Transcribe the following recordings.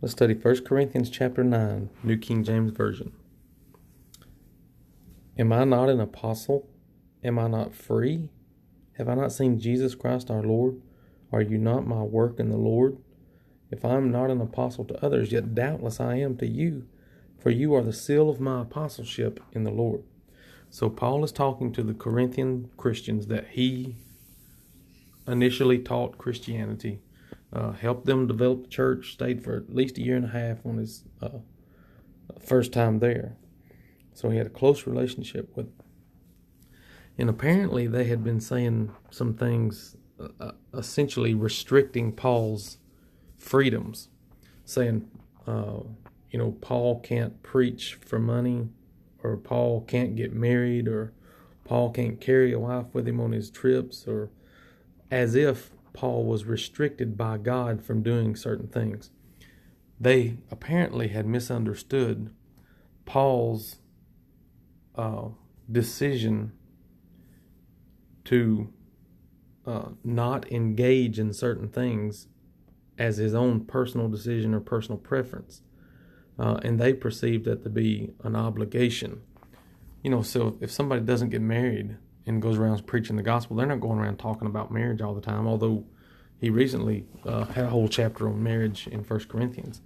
Let's study 1 Corinthians chapter 9, New King James Version. Am I not an apostle? Am I not free? Have I not seen Jesus Christ our Lord? Are you not my work in the Lord? If I am not an apostle to others, yet doubtless I am to you, for you are the seal of my apostleship in the Lord. So Paul is talking to the Corinthian Christians that he initially taught Christianity, helped them develop the church, stayed for at least a year and a half on his first time there. So he had a close relationship with them. And apparently they had been saying some things essentially restricting Paul's freedoms, saying, Paul can't preach for money, or Paul can't get married, or Paul can't carry a wife with him on his trips, or as if Paul was restricted by God from doing certain things. They apparently had misunderstood Paul's decision to not engage in certain things as his own personal decision or personal preference. And they perceived that to be an obligation. So if somebody doesn't get married and goes around preaching the gospel, they're not going around talking about marriage all the time, although he recently had a whole chapter on marriage in 1 Corinthians.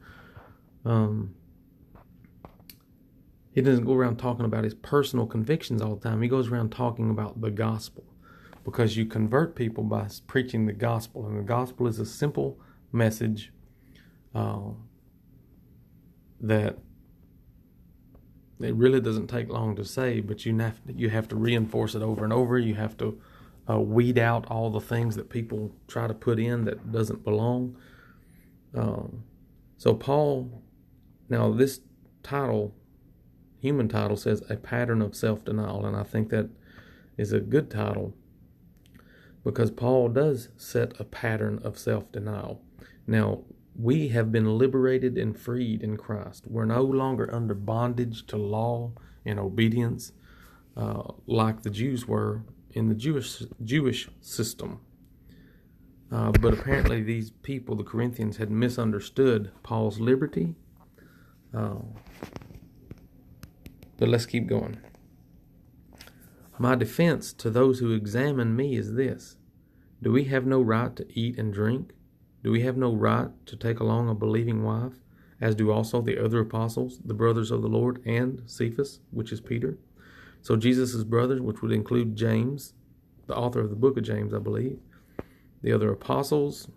He doesn't go around talking about his personal convictions all the time. He goes around talking about the gospel, because you convert people by preaching the gospel, and the gospel is a simple message that it really doesn't take long to say, but you have to reinforce it over and over. You have to weed out all the things that people try to put in that doesn't belong. So Paul, now this title, human title, says a pattern of self-denial, and I think that is a good title because Paul does set a pattern of self-denial. Now, we have been liberated and freed in Christ. We're no longer under bondage to law and obedience like the Jews were in the Jewish system. But apparently these people, the Corinthians, had misunderstood Paul's liberty. But let's keep going. My defense to those who examine me is this: do we have no right to eat and drink? Do we have no right to take along a believing wife, as do also the other apostles, the brothers of the Lord, and Cephas, which is Peter? So Jesus' brothers, which would include James, the author of the book of James, I believe, the other apostles,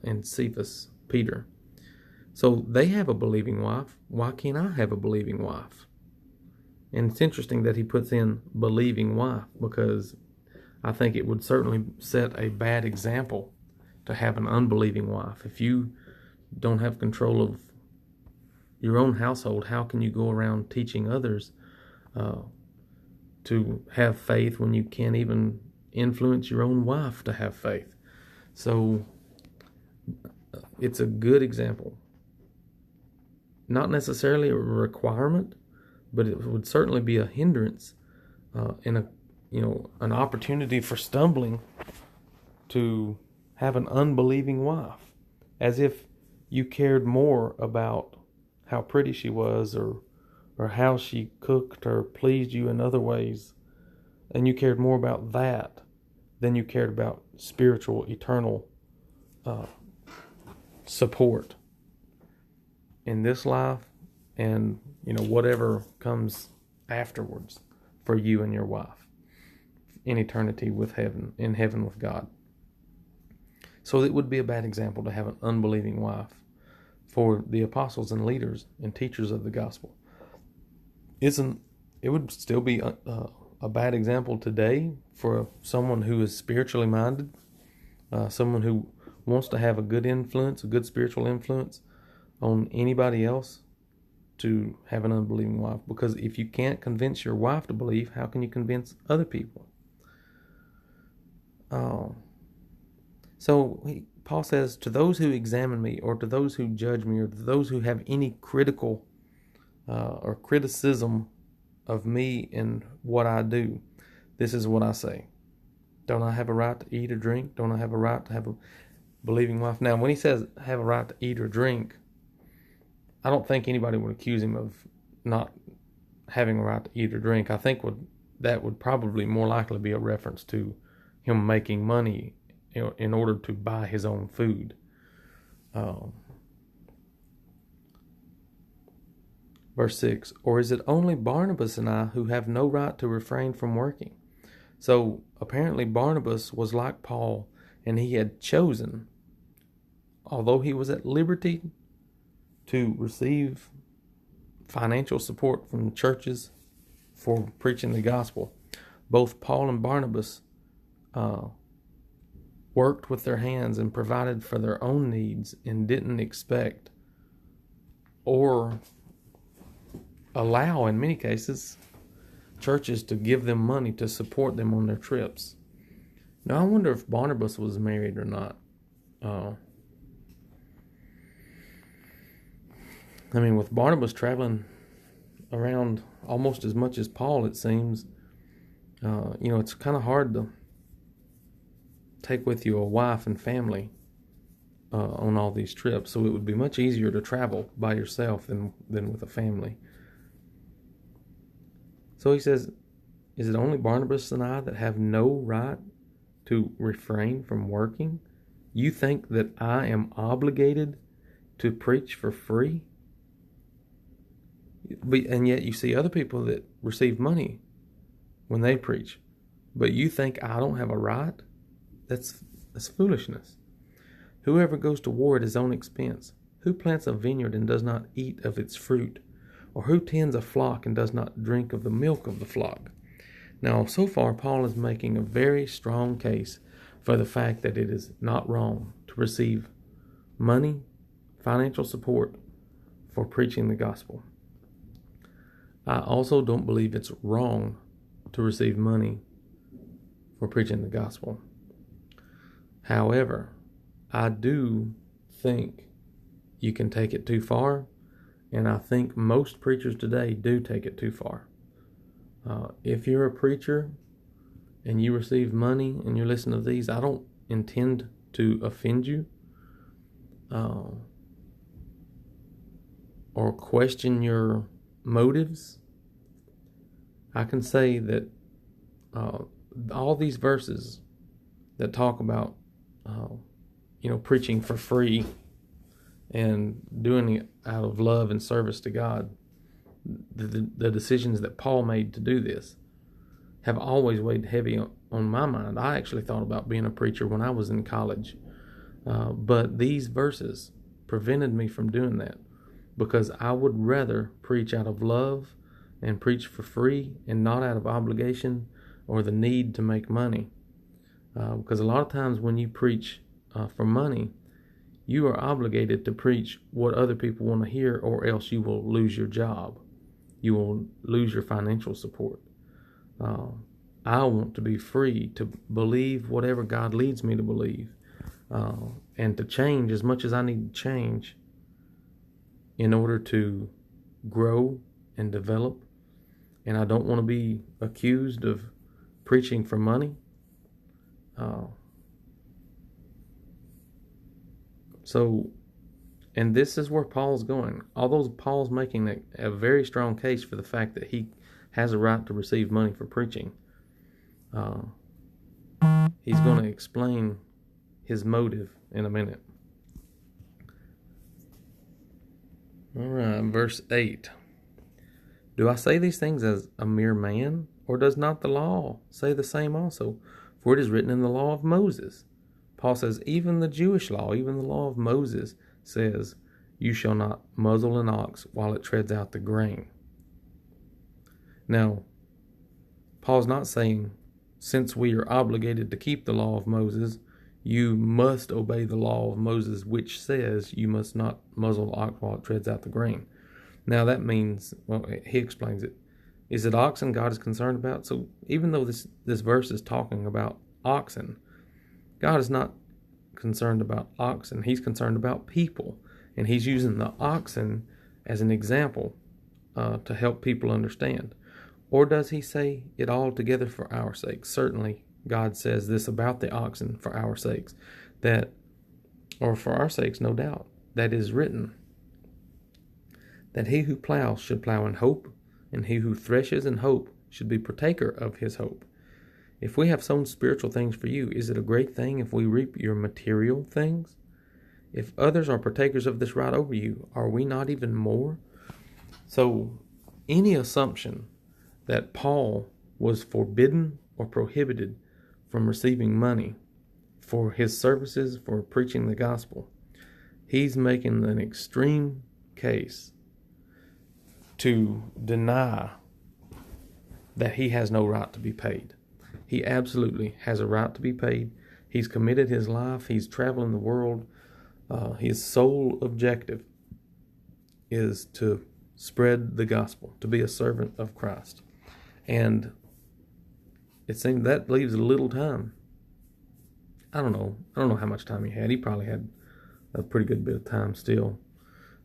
and Cephas, Peter. So they have a believing wife. Why can't I have a believing wife? And it's interesting that he puts in believing wife, because I think it would certainly set a bad example to have an unbelieving wife. If you don't have control of your own household, how can you go around teaching others to have faith when you can't even influence your own wife to have faith? So it's a good example. Not necessarily a requirement, but it would certainly be a hindrance and an opportunity for stumbling to have an unbelieving wife, as if you cared more about how pretty she was or how she cooked or pleased you in other ways, and you cared more about that than you cared about spiritual, eternal support in this life and whatever comes afterwards for you and your wife in eternity in heaven with God. So it would be a bad example to have an unbelieving wife for the apostles and leaders and teachers of the gospel. It would still be a bad example today for someone who is spiritually minded, someone who wants to have a good influence, a good spiritual influence on anybody else, to have an unbelieving wife. Because if you can't convince your wife to believe, how can you convince other people? So Paul says, to those who examine me, or to those who judge me, or to those who have any critical or criticism of me and what I do, this is what I say: don't I have a right to eat or drink? Don't I have a right to have a believing wife? Now, when he says have a right to eat or drink, I don't think anybody would accuse him of not having a right to eat or drink. I think that would probably more likely be a reference to him making money in order to buy his own food. Verse 6, or is it only Barnabas and I who have no right to refrain from working? So apparently Barnabas was like Paul, and he had chosen, although he was at liberty to receive financial support from the churches for preaching the gospel, both Paul and Barnabas worked with their hands and provided for their own needs and didn't expect or allow, in many cases, churches to give them money to support them on their trips. Now, I wonder if Barnabas was married or not. With Barnabas traveling around almost as much as Paul, it seems, it's kind of hard to take with you a wife and family on all these trips. So it would be much easier to travel by yourself than with a family. So he says, is it only Barnabas and I that have no right to refrain from working? You think that I am obligated to preach for free? And yet you see other people that receive money when they preach. But you think I don't have a right? That's foolishness. Whoever goes to war at his own expense, who plants a vineyard and does not eat of its fruit? Or who tends a flock and does not drink of the milk of the flock? Now, so far, Paul is making a very strong case for the fact that it is not wrong to receive money, financial support for preaching the gospel. I also don't believe it's wrong to receive money for preaching the gospel. However, I do think you can take it too far. And I think most preachers today do take it too far. If you're a preacher and you receive money and you're listening to these, I don't intend to offend you or question your motives. I can say that all these verses that talk about preaching for free and doing it out of love and service to God, the decisions that Paul made to do this have always weighed heavy on my mind. I actually thought about being a preacher when I was in college, but these verses prevented me from doing that because I would rather preach out of love and preach for free and not out of obligation or the need to make money. Because a lot of times when you preach for money, you are obligated to preach what other people want to hear, or else you will lose your job. You will lose your financial support. I want to be free to believe whatever God leads me to believe, and to change as much as I need to change in order to grow and develop. And I don't want to be accused of preaching for money. And this is where Paul's going. Although Paul's making a very strong case for the fact that he has a right to receive money for preaching, he's going to explain his motive in a minute. All right, verse 8. Do I say these things as a mere man, or does not the law say the same also? For it is written in the law of Moses. Paul says, even the Jewish law, even the law of Moses says, you shall not muzzle an ox while it treads out the grain. Now, Paul's not saying, since we are obligated to keep the law of Moses, you must obey the law of Moses, which says you must not muzzle the ox while it treads out the grain. Now that means, well, he explains it. Is it oxen God is concerned about? So even though this verse is talking about oxen, God is not concerned about oxen. He's concerned about people. And he's using the oxen as an example to help people understand. Or does he say it all together for our sakes? Certainly, God says this about the oxen for our sakes. Or for our sakes, no doubt. That is written. that he who plows should plow in hope, and he who threshes in hope should be partaker of his hope. If we have sown spiritual things for you, is it a great thing if we reap your material things? If others are partakers of this right over you, are we not even more? So any assumption that Paul was forbidden or prohibited from receiving money for his services for preaching the gospel, he's making an extreme case to deny that he has no right to be paid. He absolutely has a right to be paid. He's committed his life. He's traveling the world. His sole objective is to spread the gospel, to be a servant of Christ. And it seems that leaves a little time. I don't know how much time he had. He probably had a pretty good bit of time still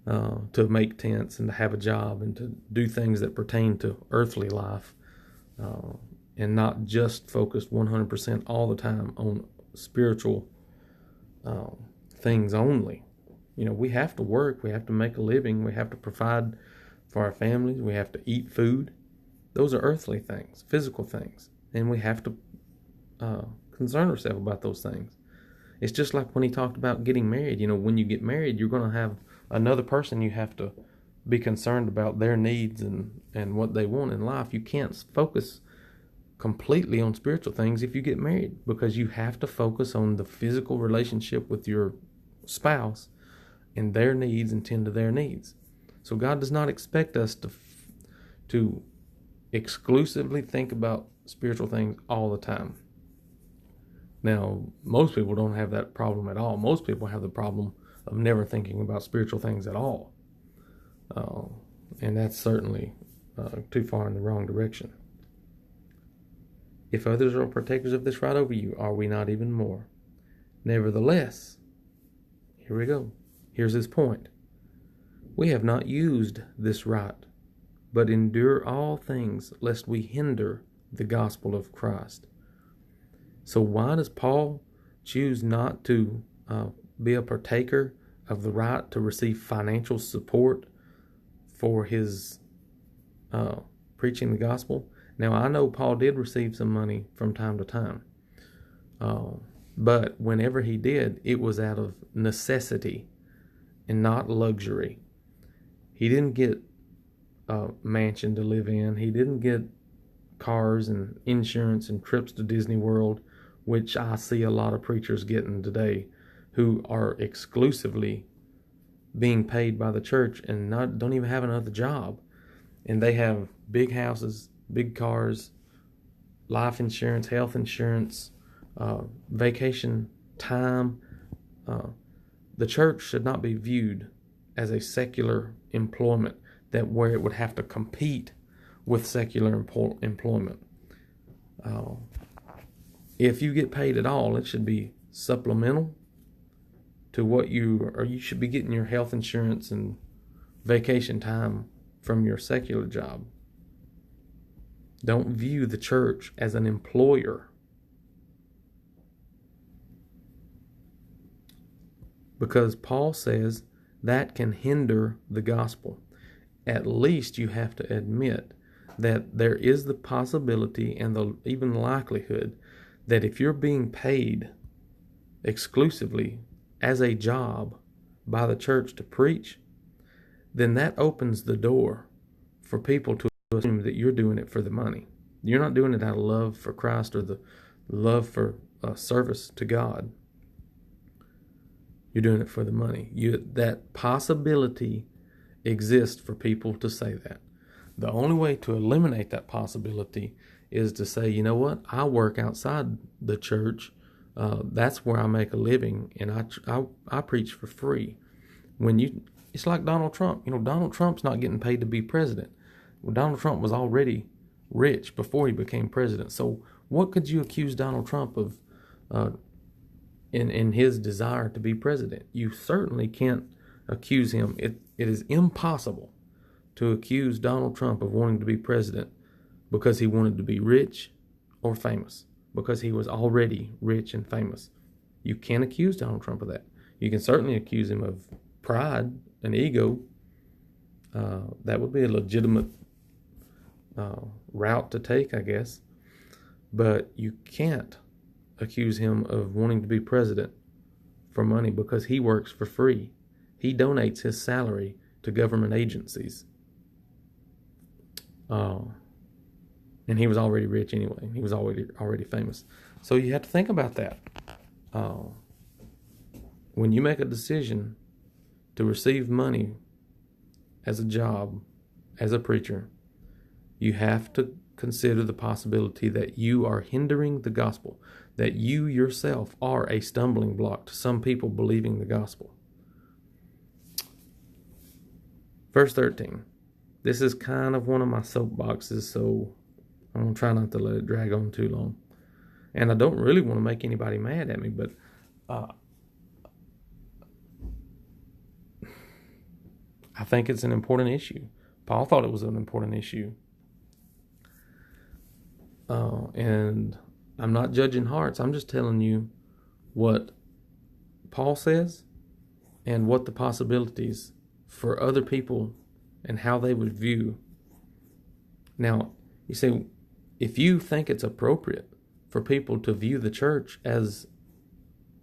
to make tents and to have a job and to do things that pertain to earthly life, and not just focused 100% all the time on spiritual things only. You know, we have to work, we have to make a living, we have to provide for our families, we have to eat food. Those are earthly things, physical things, and we have to concern ourselves about those things. It's just like when he talked about getting married. You know, when you get married, you're going to have another person you have to be concerned about their needs and what they want in life. You can't focus completely on spiritual things if you get married, because you have to focus on the physical relationship with your spouse and their needs and tend to their needs. So God does not expect us to exclusively think about spiritual things all the time. Now, most people don't have that problem at all. Most people have the problem of never thinking about spiritual things at all. And that's certainly too far in the wrong direction. If others are partakers of this right over you, are we not even more? Nevertheless, here we go. Here's his point. We have not used this right, but endure all things, lest we hinder the gospel of Christ. So why does Paul choose not to be a partaker of the right to receive financial support for his preaching the gospel? Now, I know Paul did receive some money from time to time, but whenever he did, it was out of necessity and not luxury. He didn't get a mansion to live in. He didn't get cars and insurance and trips to Disney World, which I see a lot of preachers getting today, who are exclusively being paid by the church and don't even have another job. And they have big houses, big cars, life insurance, health insurance, vacation time. The church should not be viewed as a secular employment where it would have to compete with secular employment. If you get paid at all, it should be supplemental to what you should be getting your health insurance and vacation time from your secular job. Don't view the church as an employer, because Paul says that can hinder the gospel. At least you have to admit that there is the possibility and even likelihood that if you're being paid exclusively as a job by the church to preach, then that opens the door for people to assume that you're doing it for the money. You're not doing it out of love for Christ or the love for service to God. You're doing it for the money. That possibility exists for people to say that. The only way to eliminate that possibility is to say, you know what, I work outside the church. That's where I make a living, and I preach for free. It's like Donald Trump. You know, Donald Trump's not getting paid to be president. Well, Donald Trump was already rich before he became president. So what could you accuse Donald Trump of in his desire to be president? You certainly can't accuse him. It is impossible to accuse Donald Trump of wanting to be president because he wanted to be rich or famous, because he was already rich and famous. You can't accuse Donald Trump of that. You can certainly accuse him of pride and ego. That would be a legitimate route to take, I guess. But you can't accuse him of wanting to be president for money because he works for free. He donates his salary to government agencies. And he was already rich anyway. He was already famous. So you have to think about that. When you make a decision to receive money as a job, as a preacher, you have to consider the possibility that you are hindering the gospel, that you yourself are a stumbling block to some people believing the gospel. Verse 13. This is kind of one of my soapboxes, so I'm going to try not to let it drag on too long. And I don't really want to make anybody mad at me, but I think it's an important issue. Paul thought it was an important issue. And I'm not judging hearts. I'm just telling you what Paul says and what the possibilities for other people and how they would view. Now, you say, if you think it's appropriate for people to view the church as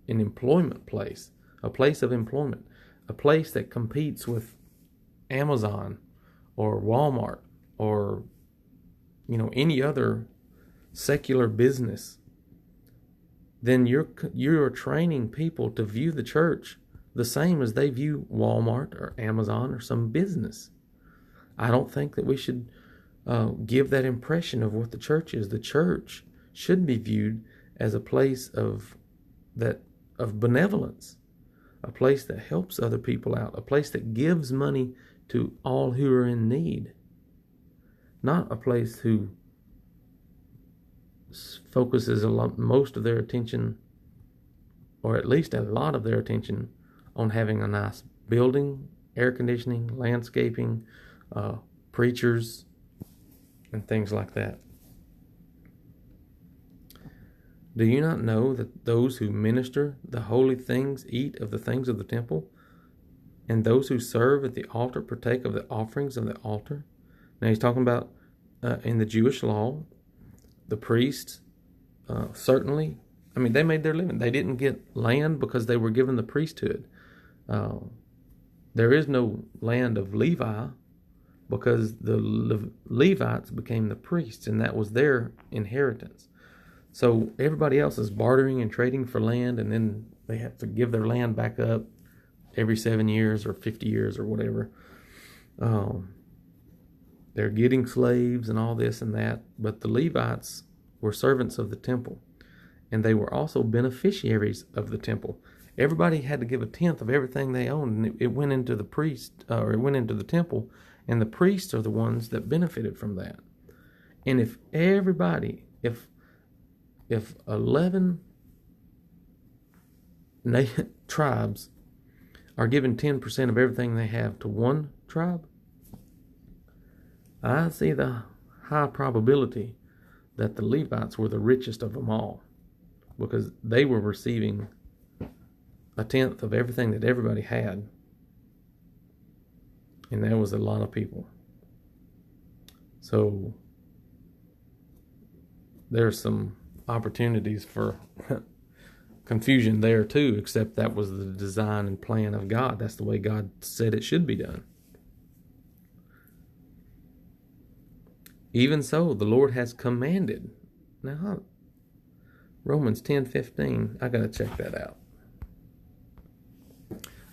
an employment place, a place of employment, a place that competes with Amazon or Walmart or, any other secular business, then you're training people to view the church the same as they view Walmart or Amazon or some business. I don't think that we should give that impression of what the church is. The church should be viewed as a place of benevolence, a place that helps other people out, a place that gives money to all who are in need, not a place who focuses most of their attention, or at least a lot of their attention, on having a nice building, air conditioning, landscaping, preachers, and things like that. Do you not know that those who minister the holy things eat of the things of the temple, and those who serve at the altar partake of the offerings of the altar? Now he's talking about in the Jewish law, the priests certainly, they made their living. They didn't get land because they were given the priesthood. There is no land of Levi because the Levites became the priests, and that was their inheritance. So everybody else is bartering and trading for land, and then they have to give their land back up every 7 years or 50 years or whatever. They're getting slaves and all this and that, but the Levites were servants of the temple, and they were also beneficiaries of the temple. Everybody had to give a tenth of everything they owned, and it went into the it went into the temple, and the priests are the ones that benefited from that. And if 11 tribes are given 10% of everything they have to one tribe, I see the high probability that the Levites were the richest of them all, because they were receiving a tenth of everything that everybody had. And that was a lot of people. So there's some opportunities for confusion there too, except that was the design and plan of God. That's the way God said it should be done. Even so, the Lord has commanded. Now, Romans 10:15, I got to check that out.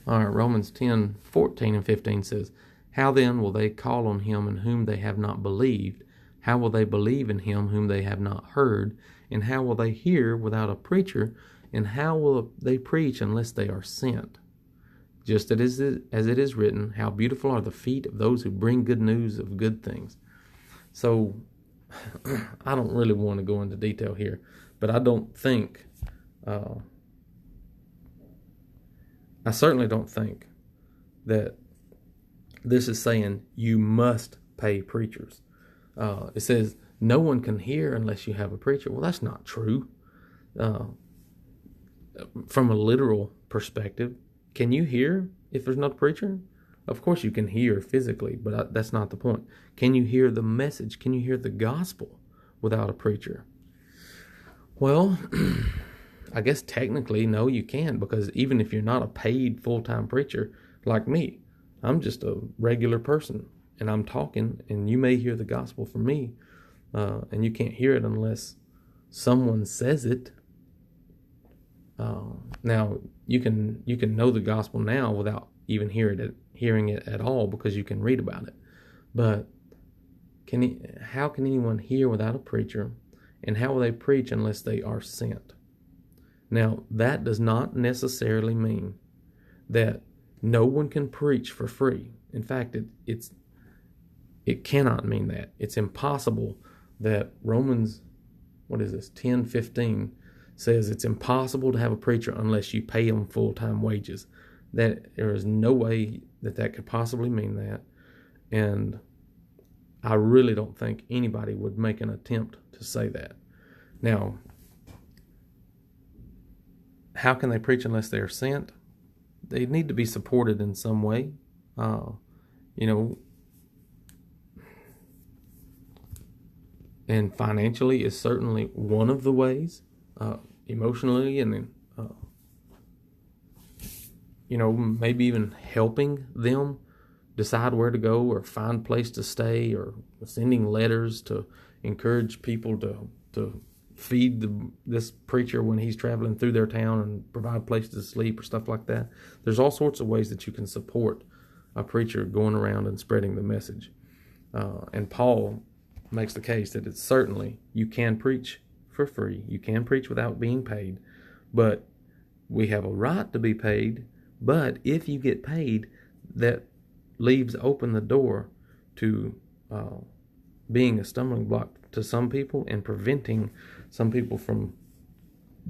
All right, Romans 10:14 and 15 says, "How then will they call on him in whom they have not believed? How will they believe in him whom they have not heard? And how will they hear without a preacher? And how will they preach unless they are sent? Just as it is written, how beautiful are the feet of those who bring good news of good things." So, I don't really want to go into detail here, but I don't think, I certainly don't think that this is saying you must pay preachers. It says no one can hear unless you have a preacher. Well, that's not true. From a literal perspective, can you hear if there's not a preacher? Of course you can hear physically, but that's not the point. Can you hear the message? Can you hear the gospel without a preacher? Well, I guess technically, no, you can, because even if you're not a paid full-time preacher like me, I'm just a regular person, and I'm talking, and you may hear the gospel from me, and you can't hear it unless someone says it. Now, you can know the gospel now without even hearing it at all, because you can read about it. But how can anyone hear without a preacher, and how will they preach unless they are sent? Now, that does not necessarily mean that no one can preach for free. In fact, it cannot mean that. It's impossible that Romans, 10:15 says it's impossible to have a preacher unless you pay them full-time wages. That there is no way that could possibly mean that. And I really don't think anybody would make an attempt to say that. Now, how can they preach unless they are sent? They need to be supported in some way. And financially is certainly one of the ways. Emotionally, and then, maybe even helping them decide where to go or find a place to stay, or sending letters to encourage people to feed this preacher when he's traveling through their town, and provide places to sleep or stuff like that. There's all sorts of ways that you can support a preacher going around and spreading the message. And Paul makes the case that it's certainly, you can preach for free. You can preach without being paid, but we have a right to be paid. But if you get paid, that leaves open the door to being a stumbling block to some people, and preventing some people from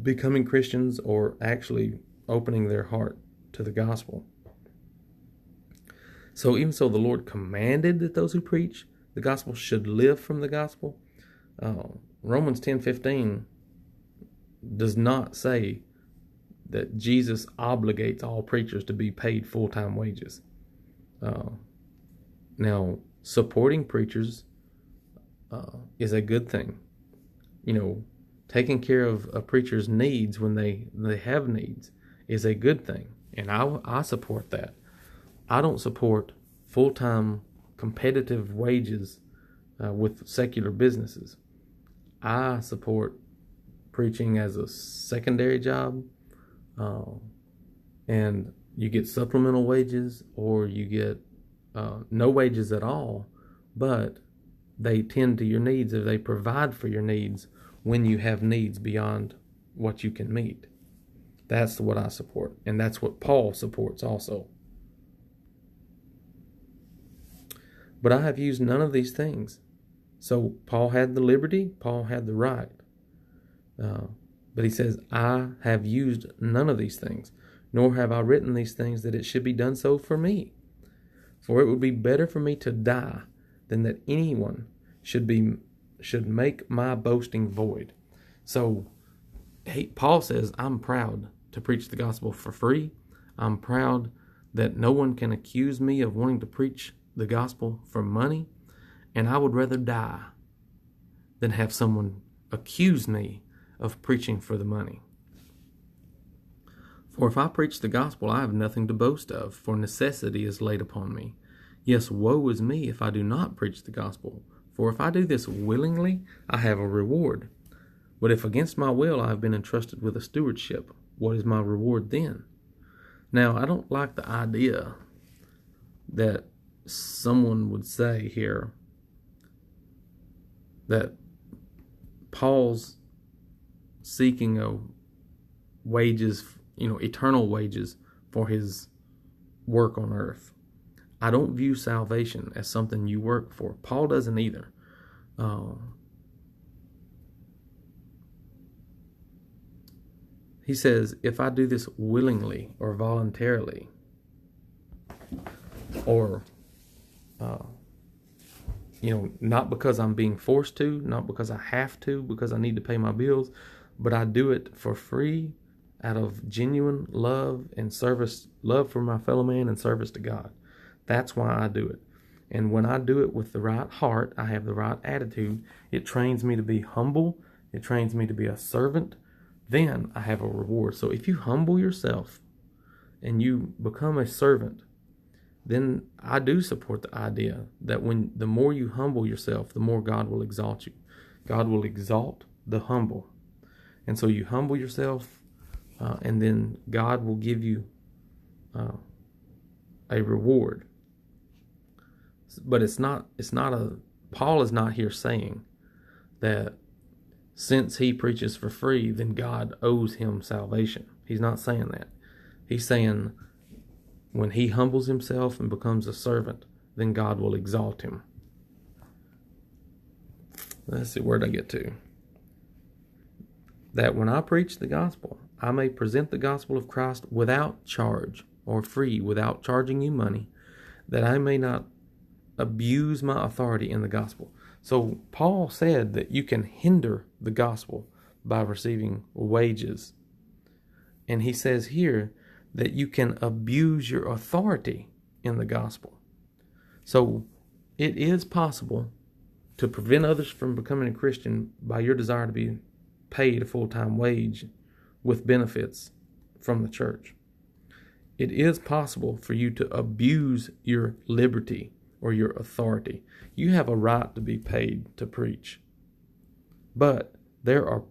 becoming Christians or actually opening their heart to the gospel. So even so, the Lord commanded that those who preach the gospel should live from the gospel. Romans 10:15 does not say that Jesus obligates all preachers to be paid full-time wages. Now, supporting preachers is a good thing. Taking care of a preacher's needs when they have needs is a good thing, and I support that. I don't support full-time competitive wages with secular businesses. I support preaching as a secondary job, and you get supplemental wages, or you get no wages at all, but they tend to your needs, or they provide for your needs when you have needs beyond what you can meet. That's what I support, and that's what Paul supports also. But I have used none of these things. So Paul had the liberty, Paul had the right. But he says, I have used none of these things, nor have I written these things that it should be done so for me. For it would be better for me to die than that anyone should make my boasting void. So Paul says, I'm proud to preach the gospel for free. I'm proud that no one can accuse me of wanting to preach the gospel for money, and I would rather die than have someone accuse me of preaching for the money. For if I preach the gospel, I have nothing to boast of, for necessity is laid upon me. Yes, woe is me if I do not preach the gospel. For if I do this willingly, I have a reward. But if against my will I have been entrusted with a stewardship, what is my reward then? Now, I don't like the idea that someone would say here that Paul's seeking a wages, eternal wages for his work on earth. I don't view salvation as something you work for. Paul doesn't either. He says, if I do this willingly or voluntarily, or not because I'm being forced to, not because I have to, because I need to pay my bills, but I do it for free out of genuine love and service, love for my fellow man and service to God. That's why I do it. And when I do it with the right heart, I have the right attitude, it trains me to be humble, it trains me to be a servant, then I have a reward. So if you humble yourself and you become a servant, then I do support the idea that the more you humble yourself, the more God will exalt you. God will exalt the humble. And so you humble yourself, and then God will give you a reward. But Paul is not here saying that since he preaches for free, then God owes him salvation. He's not saying that. He's saying when he humbles himself and becomes a servant, then God will exalt him. Let's see, where did I get to? That when I preach the gospel, I may present the gospel of Christ without charge, or free, without charging you money, that I may not abuse my authority in the gospel. So Paul said that you can hinder the gospel by receiving wages. And he says here that you can abuse your authority in the gospel. So it is possible to prevent others from becoming a Christian by your desire to be paid a full-time wage with benefits from the church. It is possible for you to abuse your liberty or your authority. You have a right to be paid to preach. But there are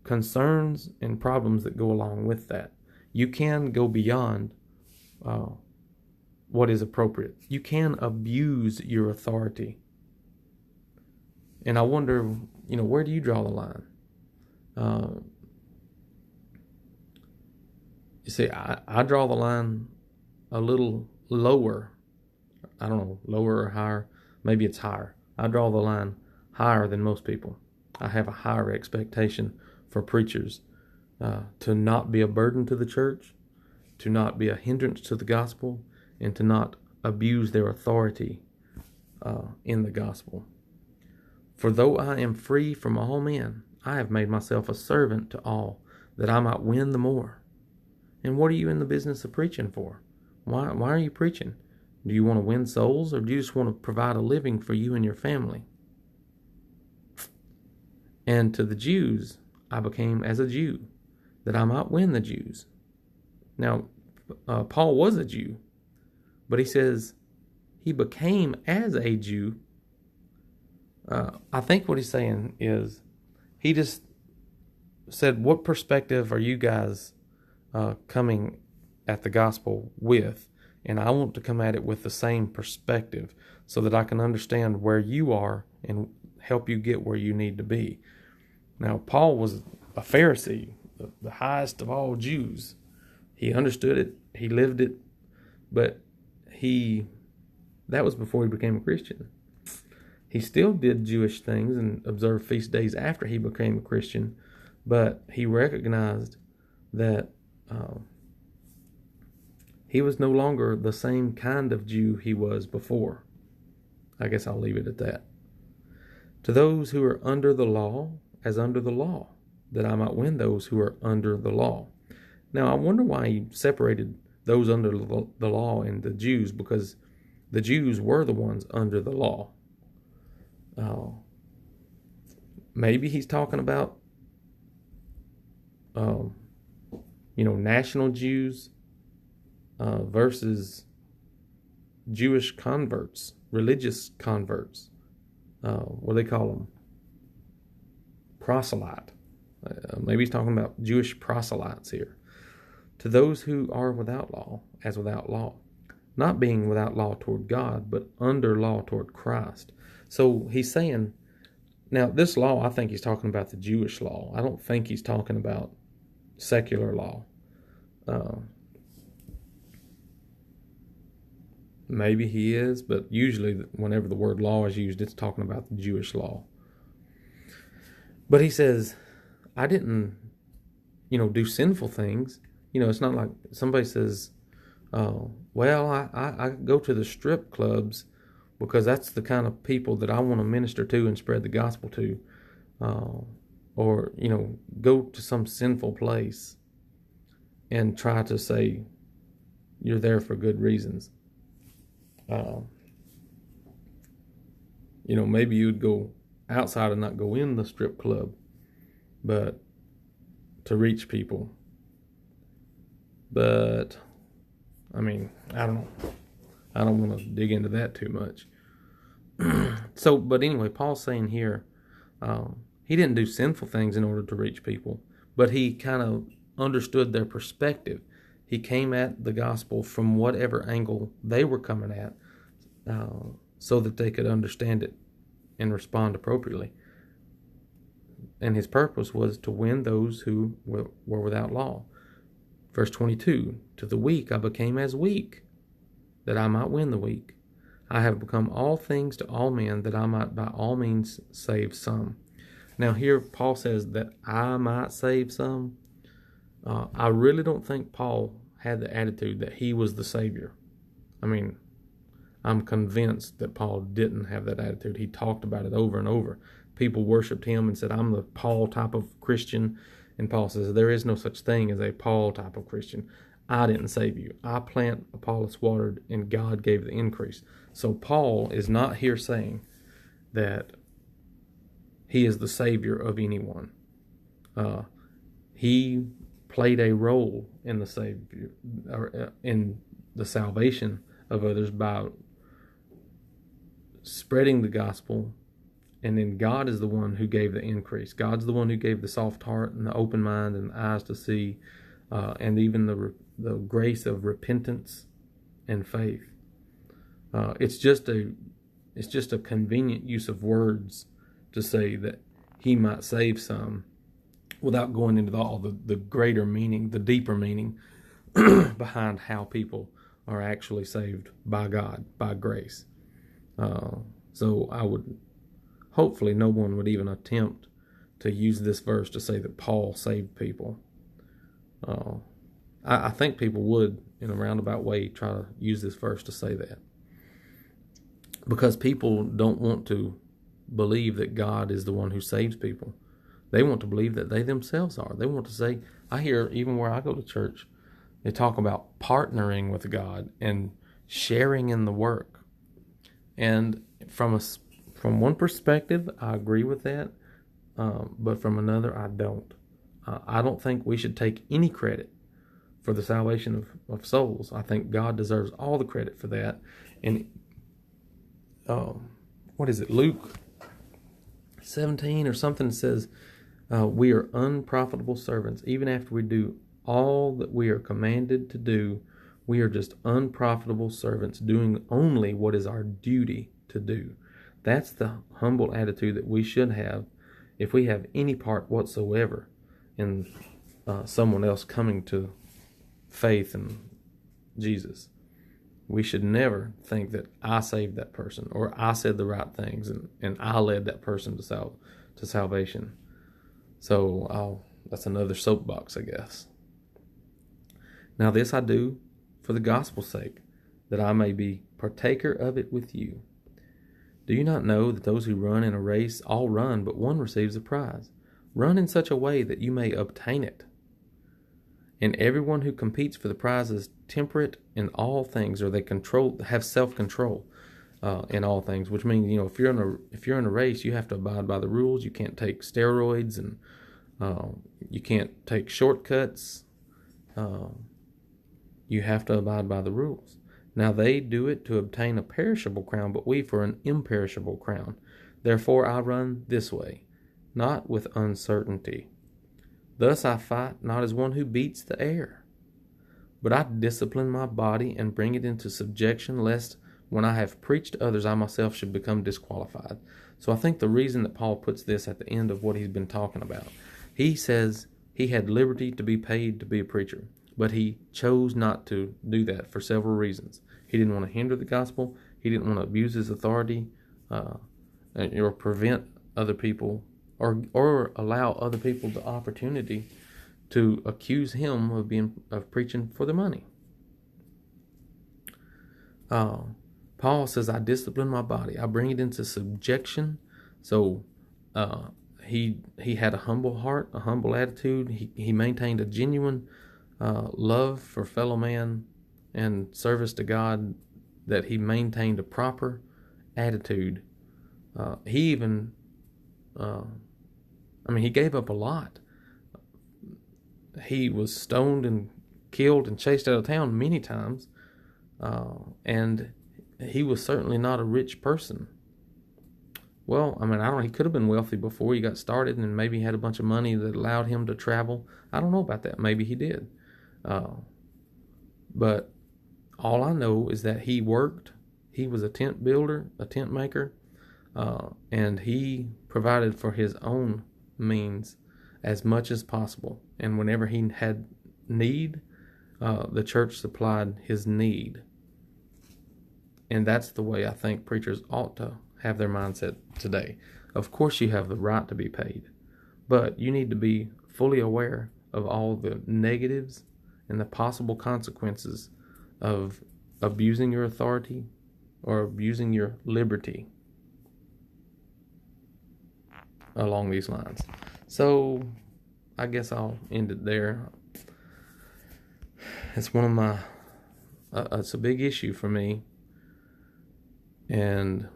concerns and problems that go along with that. You can go beyond what is appropriate. You can abuse your authority. And I wonder, where do you draw the line? You see, I draw the line a little lower. I don't know, lower or higher. Maybe it's higher. I draw the line higher than most people. I have a higher expectation for preachers to not be a burden to the church, to not be a hindrance to the gospel, and to not abuse their authority in the gospel. For though I am free from all men, I have made myself a servant to all, that I might win the more. And what are you in the business of preaching for? Why are you preaching? Do you want to win souls, or do you just want to provide a living for you and your family? And to the Jews, I became as a Jew, that I might win the Jews. Now, Paul was a Jew, but he says he became as a Jew. I think what he's saying is he just said, what perspective are you guys coming at the gospel with? And I want to come at it with the same perspective so that I can understand where you are and help you get where you need to be. Now, Paul was a Pharisee, the highest of all Jews. He understood it. He lived it. But that was before he became a Christian. He still did Jewish things and observed feast days after he became a Christian. But he recognized that he was no longer the same kind of Jew he was before. I guess I'll leave it at that. To those who are under the law, as under the law, that I might win those who are under the law. Now, I wonder why he separated those under the law and the Jews, because the Jews were the ones under the law. Maybe he's talking about, national Jews versus Jewish converts, religious converts. What do they call them? Proselyte. Maybe he's talking about Jewish proselytes here. To those who are without law, as without law. Not being without law toward God, but under law toward Christ. So he's saying, now this law, I think he's talking about the Jewish law. I don't think he's talking about secular law. Maybe he is, but usually whenever the word law is used, it's talking about the Jewish law. But he says, I didn't, do sinful things. It's not like somebody says, I go to the strip clubs because that's the kind of people that I want to minister to and spread the gospel to. Or, go to some sinful place and try to say you're there for good reasons. Uh, maybe you'd go outside and not go in the strip club, but to reach people. But, I mean, I don't know. I don't want to dig into that too much. But anyway, Paul's saying here, he didn't do sinful things in order to reach people, but he kind of understood their perspective. He came at the gospel from whatever angle they were coming at, so that they could understand it and respond appropriately. And his purpose was to win those who were without law. Verse 22, to the weak I became as weak, that I might win the weak. I have become all things to all men, that I might by all means save some. Now here Paul says that I might save some. I really don't think Paul had the attitude that he was the Savior. I mean, I'm convinced that Paul didn't have that attitude. He talked about it over and over. People worshipped him and said, I'm the Paul type of Christian. And Paul says, there is no such thing as a Paul type of Christian. I didn't save you. I plant, Apollos watered, and God gave the increase. So Paul is not here saying that he is the Savior of anyone. He played a role in the Savior, or in the salvation of others by spreading the gospel, and then God is the one who gave the increase. God's the one who gave the soft heart and the open mind and the eyes to see, and even the grace of repentance and faith. It's just a convenient use of words to say that he might save some, without going into all the greater meaning, the deeper meaning behind how people are actually saved by God, by grace. So hopefully no one would even attempt to use this verse to say that Paul saved people. I think people would, in a roundabout way, try to use this verse to say that, because people don't want to believe that God is the one who saves people. They want to believe that they themselves are. They want to say, I hear even where I go to church, they talk about partnering with God and sharing in the work. And from one perspective, I agree with that, but from another, I don't. I don't think we should take any credit for the salvation of souls. I think God deserves all the credit for that. And what is it, Luke 17 or something says, we are unprofitable servants. Even after we do all that we are commanded to do, we are just unprofitable servants, doing only what is our duty to do. That's the humble attitude that we should have if we have any part whatsoever in someone else coming to faith in Jesus. We should never think that I saved that person, or I said the right things, and I led that person to salvation. So that's another soapbox, I guess. Now this I do for the gospel's sake, that I may be partaker of it with you. Do you not know that those who run in a race all run, but one receives a prize? Run in such a way that you may obtain it. And everyone who competes for the prize is temperate in all things, or they have self-control in all things. Which means, if you're in a race, you have to abide by the rules. You can't take steroids, and you can't take shortcuts. You have to abide by the rules. Now they do it to obtain a perishable crown, but we for an imperishable crown. Therefore I run this way, not with uncertainty. Thus I fight not as one who beats the air, but I discipline my body and bring it into subjection, lest when I have preached to others, I myself should become disqualified. So I think the reason that Paul puts this at the end of what he's been talking about, he says he had liberty to be paid to be a preacher, but he chose not to do that for several reasons. He didn't want to hinder the gospel. He didn't want to abuse his authority, or prevent other people, or allow other people the opportunity to accuse him of preaching for the money. Paul says, I discipline my body. I bring it into subjection. So he had a humble heart, a humble attitude. He maintained a genuine love for fellow man and service to God that he maintained a proper attitude. He even, he gave up a lot. He was stoned and killed and chased out of town many times, and he was certainly not a rich person. Well, he could have been wealthy before he got started, and maybe he had a bunch of money that allowed him to travel. I don't know about that. Maybe he did. But all I know is that he worked. He was a tent builder, a tent maker, and he provided for his own means as much as possible. And whenever he had need, the church supplied his need. And that's the way I think preachers ought to have their mindset today. Of course, you have the right to be paid, but you need to be fully aware of all the negatives and the possible consequences of abusing your authority or abusing your liberty along these lines. So I guess I'll end it there. It's one of my, it's a big issue for me. And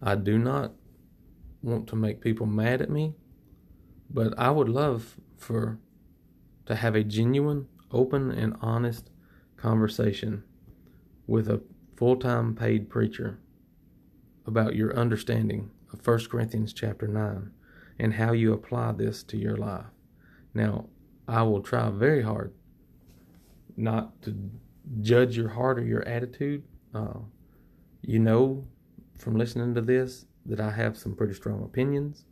I do not want to make people mad at me, but I would love to have a genuine, open, and honest conversation with a full-time paid preacher about your understanding of 1 Corinthians chapter 9 and how you apply this to your life. Now, I will try very hard not to judge your heart or your attitude. You know from listening to this that I have some pretty strong opinions,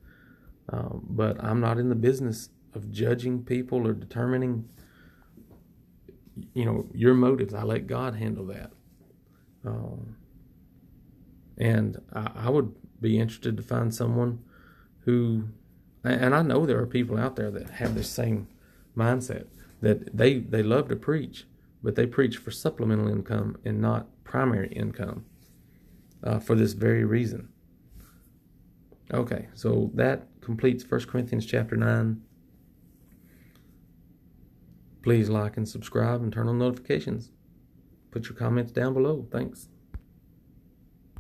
but I'm not in the business of judging people or determining, your motives. I let God handle that. And I would be interested to find someone who, and I know there are people out there that have this same mindset, that they love to preach, but they preach for supplemental income and not primary income, for this very reason. Okay, so that completes 1 Corinthians chapter 9. Please like and subscribe and turn on notifications. Put your comments down below. Thanks.